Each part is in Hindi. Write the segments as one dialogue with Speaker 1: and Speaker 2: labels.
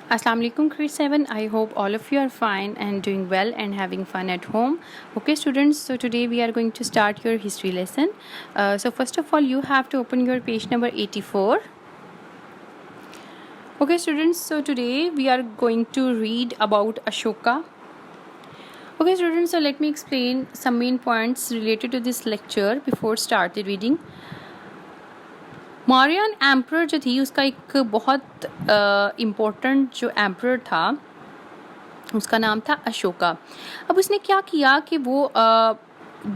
Speaker 1: Assalamu alaikum, grade 7. I hope all of you are fine and doing well and having fun at home. Okay, students, so today we are going to start your history lesson. So first of all, you have to open your page number 84. Okay, students, so today we are going to read about Ashoka. Okay, students, so let me explain some main points related to this lecture before start the reading. Mauryan emperor जो थी उसका एक बहुत इम्पोर्टेंट जो एम्प्रर था उसका नाम था अशोका। अब उसने क्या किया कि वो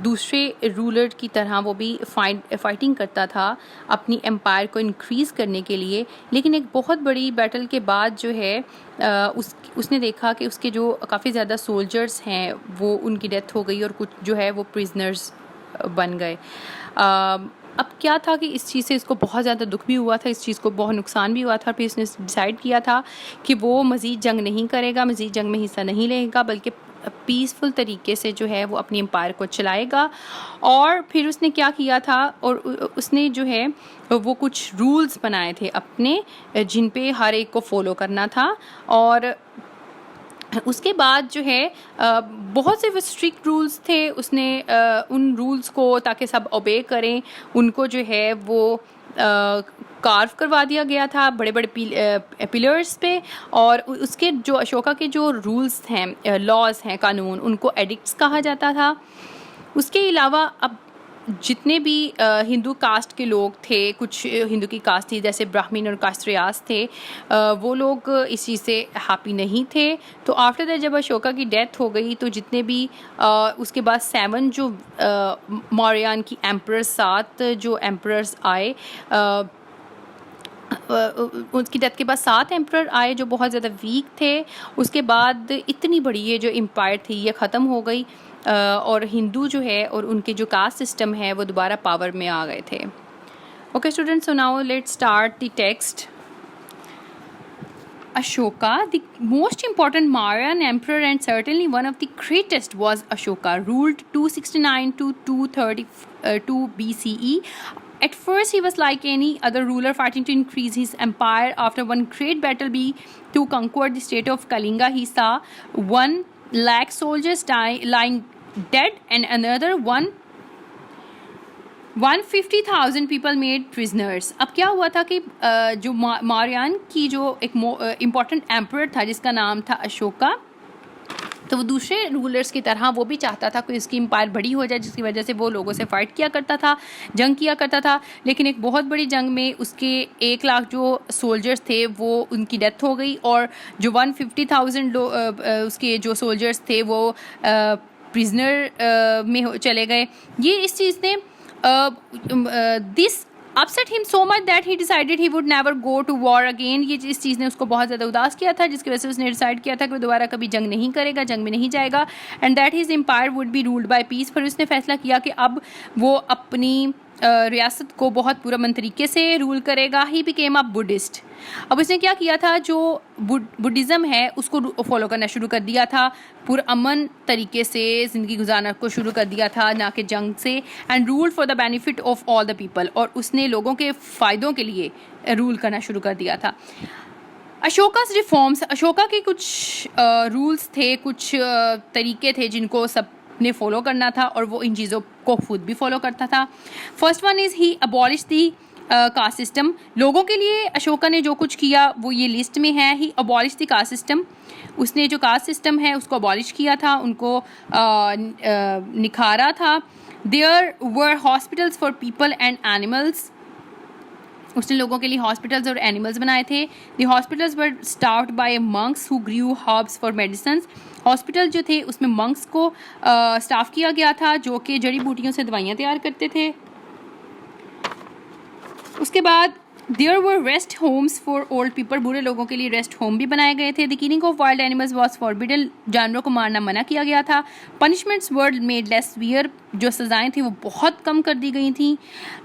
Speaker 1: दूसरे रूलर की तरह वो भी फाइटिंग करता था अपनी एम्पायर को इंक्रीज़ करने के लिए, लेकिन एक बहुत बड़ी बैटल के बाद जो है उसने देखा कि उसके जो काफ़ी ज़्यादा सोल्जर्स हैं वो उनकी डेथ हो गई और कुछ जो है वो प्रिजनर्स बन गए। अब क्या था कि इस चीज़ से इसको बहुत ज़्यादा दुख भी हुआ था, इस चीज़ को बहुत नुकसान भी हुआ था। फिर इसने डिसाइड किया था कि वो मज़ीद जंग नहीं करेगा, मज़ीद जंग में हिस्सा नहीं लेगा, बल्कि पीसफुल तरीके से जो है वो अपनी एम्पायर को चलाएगा। और फिर उसने क्या किया था और उसने जो है वो कुछ रूल्स बनाए थे अपने, जिन पे हर एक को फॉलो करना था। और उसके बाद जो है बहुत से स्ट्रिक्ट रूल्स थे, उसने उन रूल्स को ताकि सब ओबे करें उनको जो है वो कार्व करवा दिया गया था बड़े बड़े पिलर्स पे। और उसके जो अशोका के जो रूल्स हैं, लॉज हैं, कानून, उनको एडिक्ट्स कहा जाता था। उसके अलावा अब जितने भी हिंदू कास्ट के लोग थे, कुछ हिंदू की कास्ट थी जैसे ब्राह्मण और कास्ट्रियास थे, वो लोग इस चीज़ से हैप्पी नहीं थे। तो आफ्टर दैट जब अशोका की डेथ हो गई तो जितने भी उसके बाद 7 जो मौर्यन की एम्परर्स, 7 जो एम्परर्स आए, उसकी डेथ के बाद 7 एम्परर आए जो बहुत ज़्यादा वीक थे। उसके बाद इतनी बड़ी ये जो एम्पायर थी ये ख़त्म हो गई और हिंदू जो है और उनके जो कास्ट सिस्टम है वो दोबारा पावर में आ गए थे। Okay students, so now let's start the text. Ashoka, the most important Mauryan emperor and certainly one of the greatest, was Ashoka, ruled 269 to 232 BCE. At first, he was like any other ruler fighting to increase his empire. After one great battle to conquer the state of Kalinga, he saw 1 lakh soldiers lying dead and another 150,000 people made prisoners. अब क्या हुआ था कि जो मौर्यन की जो एक इम्पॉर्टेंट एम्परर था जिसका नाम था अशोका, तो वो दूसरे रूलर्स की तरह वो भी चाहता था कि इसकी एम्पायर बड़ी हो जाए, जिसकी वजह से वो लोगों से फाइट किया करता था, जंग किया करता था। लेकिन एक बहुत बड़ी जंग में उसके 1 लाख जो सोल्जर्स थे वो उनकी डेथ हो गई और जो 150,000 उसके जो सोल्जर्स थे वो प्रिजनर में चले गए। ये इस चीज़ ने this upset him so much that he decided he would never go to war again. ये इस चीज़ ने उसको बहुत ज़्यादा उदास किया था, जिसकी वजह से उसने डिसाइड किया था कि वो दोबारा कभी जंग नहीं करेगा, जंग में नहीं जाएगा, and that his empire would be ruled by peace. फिर उसने फैसला किया कि अब वो अपनी रियासत को बहुत पुरअमन तरीके से रूल करेगा। He became a Buddhist. अब उसने क्या किया था, जो बुद्धिज़्म है उसको फॉलो करना शुरू कर दिया था, पुरअमन तरीके से ज़िंदगी गुजारना को शुरू कर दिया था, ना कि जंग से। And rule for the benefit of all the people, और उसने लोगों के फ़ायदों के लिए रूल करना शुरू कर दिया था। अशोका's रिफॉर्म्स, अशोका के कुछ रूल्स थे, कुछ तरीके थे जिनको सब ने फॉलो करना था और वो इन चीज़ों को खुद भी फॉलो करता था। First one is he abolish the caste system. लोगों के लिए अशोका ने जो कुछ किया वो ये लिस्ट में है। ही अबॉलिश दी कास्ट सिस्टम, उसने जो कास्ट सिस्टम है उसको अबॉलिश किया था, उनको निखारा था। There were hospitals for people and animals, उसने लोगों के लिए हॉस्पिटल्स और एनिमल्स बनाए थे। The hospitals were staffed by monks who grew herbs for medicine. Hospital जो थे उसमें मंक्स को स्टाफ किया गया था जो कि जड़ी बूटियों से दवाइयाँ तैयार करते थे। उसके बाद there were rest homes for old people, बूढ़े लोगों के लिए रेस्ट होम भी बनाए गए थे। The killing of wild animals was forbidden, जानवरों को मारना मना किया गया था। Punishments were made less severe, जो सज़ाएँ थी वो बहुत कम कर दी गई थी।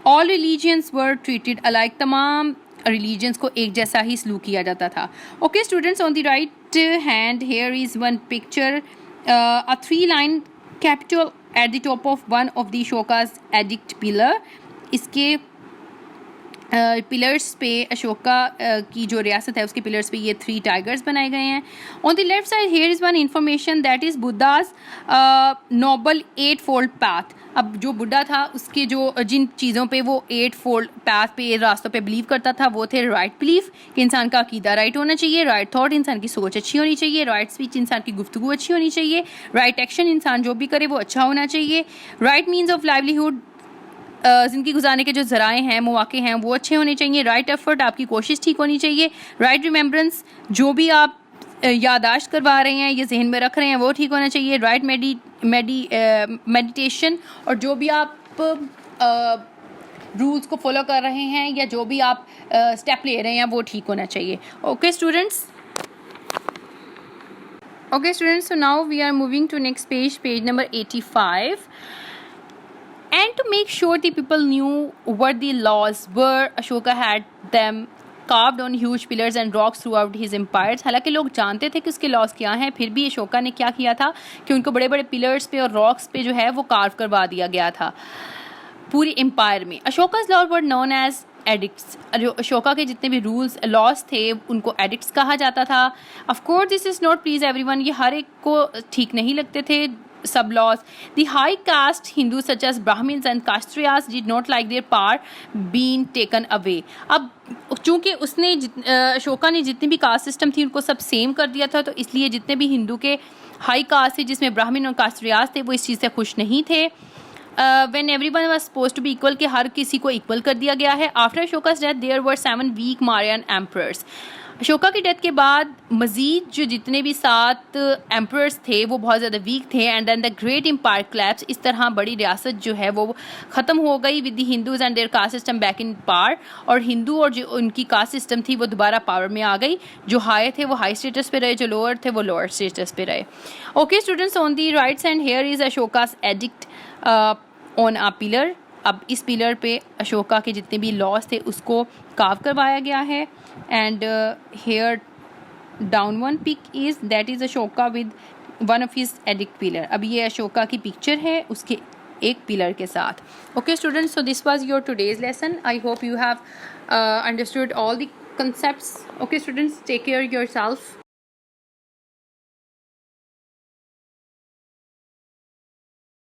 Speaker 1: All religions were treated alike, तमाम रिलीजन्स को एक जैसा ही सलूक किया जाता था। Okay students, on the right hand here is one picture, a 3-line capital at the top of one of the Ashoka's edict pillar. इसके पिलर्स पे अशोका की जो रियासत है उसके पिलर्स पे ये 3 टाइगर्स बनाए गए हैं. On the left side here is one information that is Buddha's noble 8 fold path. अब जो बुद्धा था उसके जो जिन चीज़ों पे वो 8 फोल्ड पाथ पे रास्तों पे बिलीव करता था वो थे राइट बिलीफ कि इंसान का अकीदा राइट होना चाहिए, राइट थॉट इंसान की सोच अच्छी होनी चाहिए, राइट स्पीच इंसान की गुफ्तगू अच्छी होनी चाहिए, राइट एक्शन इंसान जो भी करे वो अच्छा होना चाहिए, राइट मीन्स ऑफ लाइवलीहुड ज़िंदगी गुजारने के जो ज़राए हैं मौके हैं वो अच्छे होने चाहिए, राइट एफर्ट आपकी कोशिश ठीक होनी चाहिए, राइट रिमेम्बरेंस जो भी आप यादाश्त करवा रहे हैं या जहन में रख रहे हैं वो ठीक होना चाहिए, राइट मेडिटेशन और जो भी आप रूल्स को फॉलो कर रहे हैं या जो भी आप स्टेप ले रहे हैं वो ठीक होना चाहिए. Okay students. Okay students, so now we are moving to next page, page number 85. And to make sure the people knew what the laws were, Ashoka had them carved on huge pillars and rocks throughout his empires. हालांकि लोग जानते थे कि उसके लॉज क्या हैं, फिर भी अशोका ने क्या किया था कि उनको बड़े बड़े पिलर्स पे और रॉक्स पे जो है वो कार्व करवा दिया गया था पूरी एम्पायर में. अशोका's laws were known as addicts. जो अशोका के जितने भी रूल्स लॉज थे उनको एडिक्ट्स कहा जाता था. Of course this is not please everyone, ये हर एक को ठीक नहीं लगते थे सब laws. The high caste Hindu such as Brahmins and Kshatriyas did not like their power been taken away. अब चूँकि उसने अशोका ने जितनी भी कास्ट सिस्टम थी उनको सब सेम कर दिया था, तो इसलिए जितने भी हिंदू के हाई कास्ट थे जिसमें ब्राह्मण और कास्ट्रियास थे वो इस चीज़ से खुश नहीं थे. when everyone was supposed to be equal कि हर किसी को इक्वल कर दिया गया है. After Ashoka's death there were 7 weak Mauryan emperors. Ashoka की डेथ के बाद मज़ीद जो जितने भी 7 एम्परर्स थे वो बहुत ज़्यादा वीक थे. And then the great empire collapse. इस तरह बड़ी रियासत जो है वो ख़त्म हो गई with the Hindus and their caste system back in power. और हिंदू और जो उनकी कास्ट सिस्टम थी वो दोबारा पावर में आ गई. जो हाई थे वो हाई स्टेटस पे रहे, जो लोअर थे वो लोअर स्टेटस पे रहे. Okay students, on the right hand here is Ashoka's edict on a pillar. अब इस पिलर पे अशोका के जितने भी लॉज थे उसको कार्व करवाया गया है. And here down one pic is that is Ashoka with one of his edict pillar. अब ये अशोका की पिक्चर है उसके एक पिलर के साथ. Okay students, so this was your today's lesson. I hope you have understood all the concepts. Okay students, take care yourself.